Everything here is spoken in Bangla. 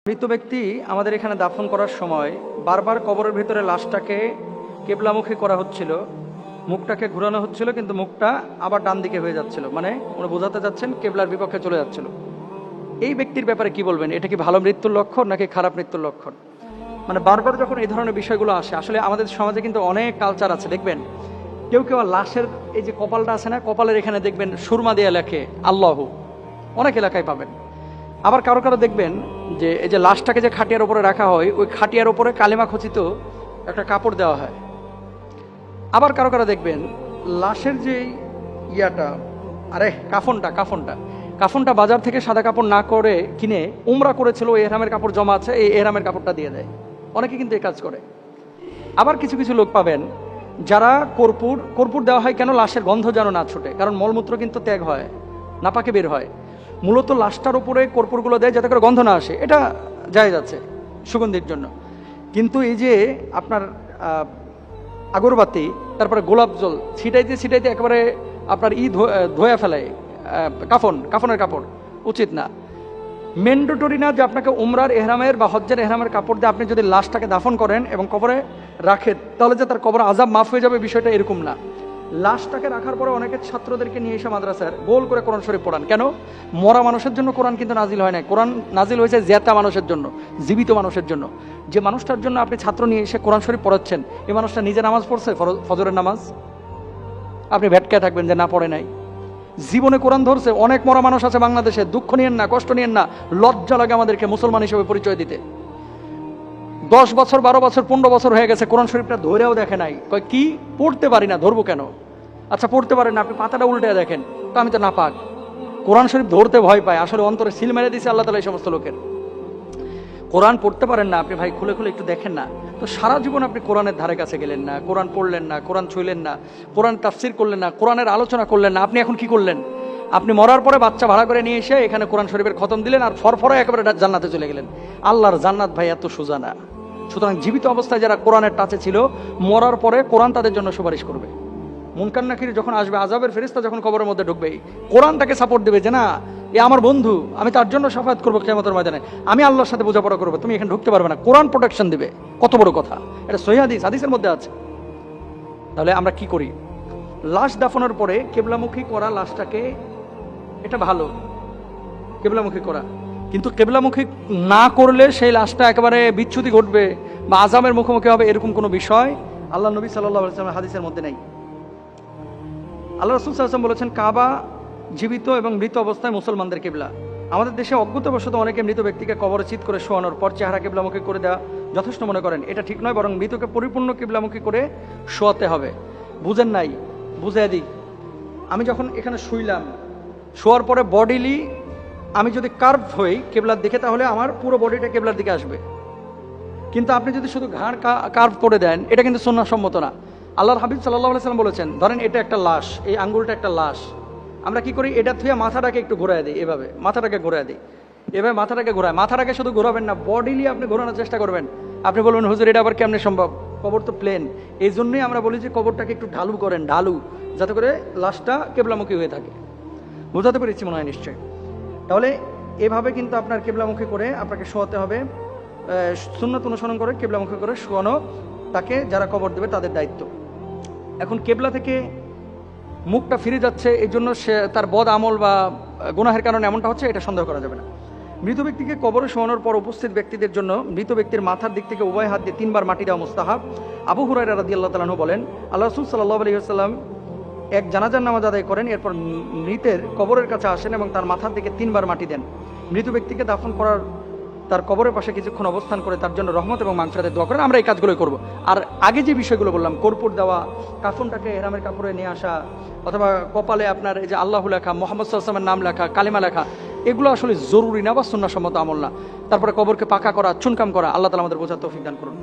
মৃত ব্যক্তি আমাদের এখানে দাফন করার সময় বারবার কবরের ভিতরে লাশটাকে কেবলামুখী করা হচ্ছিল, মুখটাকে ঘুরানো হচ্ছিল, কিন্তু মুখটা আবার ডান দিকে হয়ে যাচ্ছিল, মানে উনি বোঝাতে যাচ্ছেন কেবলার বিপক্ষে চলে যাচ্ছিল। এই ব্যক্তির ব্যাপারে কি বলবেন? এটা কি ভালো মৃত্যুর লক্ষণ নাকি খারাপ মৃত্যুর লক্ষণ? মানে বারবার যখন এই ধরনের বিষয়গুলো আসে, আসলে আমাদের সমাজে কিন্তু অনেক কালচার আছে। দেখবেন কেউ কেউ লাশের এই যে কপালটা আছে না, কপালের এখানে দেখবেন সুরমা দিয়ে লেখে আল্লাহু, অনেক এলাকায় পাবেন। আবার কারো কারো দেখবেন যে এই যে লাশটাকে যে খাটিয়ার উপরে রাখা হয়, ওই খাটিয়ার উপরে কালিমা খচিত একটা কাপড় দেওয়া হয়। আবার কারো কারো দেখবেন লাশের যে ইয়াটা, কাফনটা বাজার থেকে সাদা কাপড় না করে কিনে উমরা করেছিল ওই এহরামের কাপড় জমা আছে, এই এহরামের কাপড়টা দিয়ে দেয়। অনেকে কিন্তু এই কাজ করে। আবার কিছু কিছু লোক পাবেন যারা কর্পূর দেওয়া হয় কেন? লাশের গন্ধ যেন না ছুটে, কারণ মলমূত্র কিন্তু ত্যাগ হয়, নাপাকে বের হয়। মূলত লাশটার উপরে কর্পূরগুলো দেয় যাতে করে গন্ধ না আসে, এটা যায় যাচ্ছে সুগন্ধির জন্য। কিন্তু এই যে আপনার আগরবাতি, তারপরে গোলাপ জল ছিটাইতে ছিটাইতে একেবারে আপনার ধোয়া ফেলায় কাফনের কাপড়, উচিত না। ম্যান্ডেটরি না যে আপনাকে উমরার এহরামের বা হজ্জের এহরামের কাপড় দিয়ে আপনি যদি লাশটাকে দাফন করেন এবং কবরে রাখেন তাহলে যে তার কবর আযাব মাফ হয়ে যাবে, বিষয়টা এরকম না। লাশটাকে রাখার পরে অনেকে ছাত্রদেরকে নিয়ে এসে মাদ্রাসার গোল করে কোরআন শরীফ পড়ান। কেন? মরা মানুষের জন্য কোরআন কিন্তু নাজিল হয় না, কোরআন নাজিল হয়েছে জেতা মানুষের জন্য, জীবিত মানুষের জন্য। যে মানুষটার জন্য আপনি ছাত্র নিয়ে এসে কোরআন শরীফ পড়াচ্ছেন, এই মানুষটা নিজে নামাজ পড়ছে, ফজরের নামাজ? আপনি ভেটকায় থাকবেন যে না পড়ে নাই। জীবনে কোরআন ধরছে। অনেক মরা মানুষ আছে বাংলাদেশে, দুঃখ নিয়েন না, কষ্ট নিয়েন না, লজ্জা লাগে আমাদেরকে মুসলমান হিসেবে পরিচয় দিতে। 10 বছর 12 বছর 15 বছর হয়ে গেছে, কোরআন শরীফটা ধরেও দেখে নাই। কয় কি পড়তে পারি না, ধরবো কেন? আচ্ছা পড়তে পারেন না, আপনি পাতাটা উল্টে দেখেন তো, আমি তো নাপাক। কোরআন শরীফ ধরতে ভয় পায়, আসলে অন্তরে সিল মেরে দিছে আল্লাহ তাআলা এই সমস্ত লোকের। কোরআন পড়তে পারেন না আপনি, ভাই খুলে খুলে একটু দেখেন না তো। সারা জীবন আপনি কোরআনের ধারে কাছে গেলেন না, কোরআন পড়লেন না, কোরআন ছুঁইলেন না, কোরআন তাফসির করলেন না, কোরআনের আলোচনা করলেন না। আপনি এখন কি করলেন? আপনি মরার পরে বাচ্চা ভাড়া করে নিয়ে এসে এখানে কোরআন শরীফের খতম দিলেন আর ফরফরে একেবারে জান্নাতে চলে গেলেন। আল্লাহর জান্নাত ভাই এত সোজা না। সুতরাং জীবিত অবস্থায় যারা কোরআনের টাচে ছিল, মরার পরে কোরআন তাদের জন্য সুপারিশ করবে। মুনকার নাকির যখন আসবে, আযাবের ফেরেশতা যখন কবরের মধ্যে ঢুকবে, কোরআন তাকে সাপোর্ট দেবে যে না, এ আমার বন্ধু, আমি তার জন্য শাফায়াত করবো কিয়ামতের ময়দানে, আমি আল্লাহর সাথে বোঝাপড়া করবো, তুমি এখানে ঢুকতে পারবে না। কোরআন প্রোটেকশন দিবে। কত বড় কথা! এটা সহিহ হাদিস, হাদিসের মধ্যে আছে। তাহলে আমরা কি করি? লাশ দাফনের পরে কেবলামুখী করা লাশটাকে, এটা ভালো কেবলামুখী করা, কিন্তু কেবলামুখী না করলে সেই লাশটা একেবারে বিচ্যুতি ঘটবে বা আযাবের মুখোমুখি হবে, এরকম কোনো বিষয় আল্লাহ নবী সাল্লাল্লাহু আলাইহি ওয়াসাল্লামের হাদিসের মধ্যে নেই। আল্লাহ রাসূল সাল্লাল্লাহু আলাইহি ওয়াসাল্লাম বলেছেন, কাবা জীবিত এবং মৃত অবস্থায় মুসলমানদের কিবলা। আমাদের দেশে অজ্ঞতাবশত অনেকে মৃত ব্যক্তিকে কবরে চিৎ করে শোয়ানোর পর চেহারা কিবলামুখী করে দেওয়া যথেষ্ট মনে করেন। এটা ঠিক নয়, বরং মৃতকে পরিপূর্ণ কিবলামুখী করে শোয়াতে হবে। বুঝেন নাই? বুঝাই দিই। আমি যখন এখানে শুইলাম, শোয়ার পরে বডিলি আমি যদি কার্ভ হই কেবলার দিকে, তাহলে আমার পুরো বডিটা কেবলার দিকে আসবে। কিন্তু আপনি যদি শুধু ঘাড় কার্ভ করে দেন, এটা কিন্তু সুন্নাহসম্মত না। আল্লাহর হাবিব সাল্লাল্লাহু আলাইহি ওয়াসাল্লাম বলেছেন, ধরেন এটা একটা লাশ, এই আঙ্গুলটা একটা লাশ, আমরা কি করি? এটা থুয়ে মাথাটাকে একটু ঘোরায় দিই, এভাবে মাথাটাকে ঘোরায় দিই, এভাবে মাথাটাকে ঘোরায়। মাথাটাকে শুধু ঘোরাবেন না, বডিলি আপনি ঘোরানোর চেষ্টা করবেন। আপনি বলবেন, হুজুর এটা আবার কেমনে সম্ভব? কবর তো প্লেন। এই জন্যই আমরা বলি যে কবরটাকে একটু ঢালু করেন, ঢালু, যাতে করে লাশটা কেবলামুখী হয়ে থাকে। বোঝাতে পেরেছি মনে হয় নিশ্চয়ই। তাহলে এভাবে কিন্তু আপনার কেবলামুখী করে আপনাকে শোয়াতে হবে। সুন্নাত অনুসরণ করে কেবলামুখী করে শোয়ানো তাকে যারা কবর দেবে তাদের দায়িত্ব। এখন কেবলা থেকে মুখটা ফিরে যাচ্ছে, এই জন্য সে তার বদ আমল বা গুনাহের কারণে এমনটা হচ্ছে, এটা সন্দেহ করা যাবে না। মৃত ব্যক্তিকে কবরে শোয়ানোর পর উপস্থিত ব্যক্তিদের জন্য মৃত ব্যক্তির মাথার দিক থেকে উভয় হাত দিয়ে 3 বার মাটি দেওয়া মুস্তাহাব। আবু হুরায়রা রাদিয়াল্লাহু তাআলা আনহু বলেন, আল্লাহ রাসূল সাল্লাল্লাহু আলাইহি ওয়াসাল্লাম এক জানাজার নামাজ আদায় করেন, এরপর মৃতের কবরের কাছে আসেন এবং তার মাথার দিকে 3 বার মাটি দেন। মৃত ব্যক্তিকে দাফন করার তার কবরের পাশে কিছুক্ষণ অবস্থান করে তার জন্য রহমত এবং মাগফিরাতের দোয়া করেন। আমরা এই কাজগুলোই করব। আর আগে যে বিষয়গুলো বললাম, কর্পূর দেওয়া, কাফনটাকে এহরামের কাপড়ে নিয়ে আসা, অথবা কপালে আপনার এই যে আল্লাহু লেখা, মুহাম্মদ সাল্লাল্লাহু আলাইহি ওয়াসাল্লামের নাম লেখা, কালিমা লেখা, এগুলো আসলে জরুরি না বা সুন্নাহসম্মত আমল না। তারপরে কবরকে পাকা করা, চুনকাম করা, আল্লাহ তাআলা আমাদের বোঝার তৌফিক দান করুন।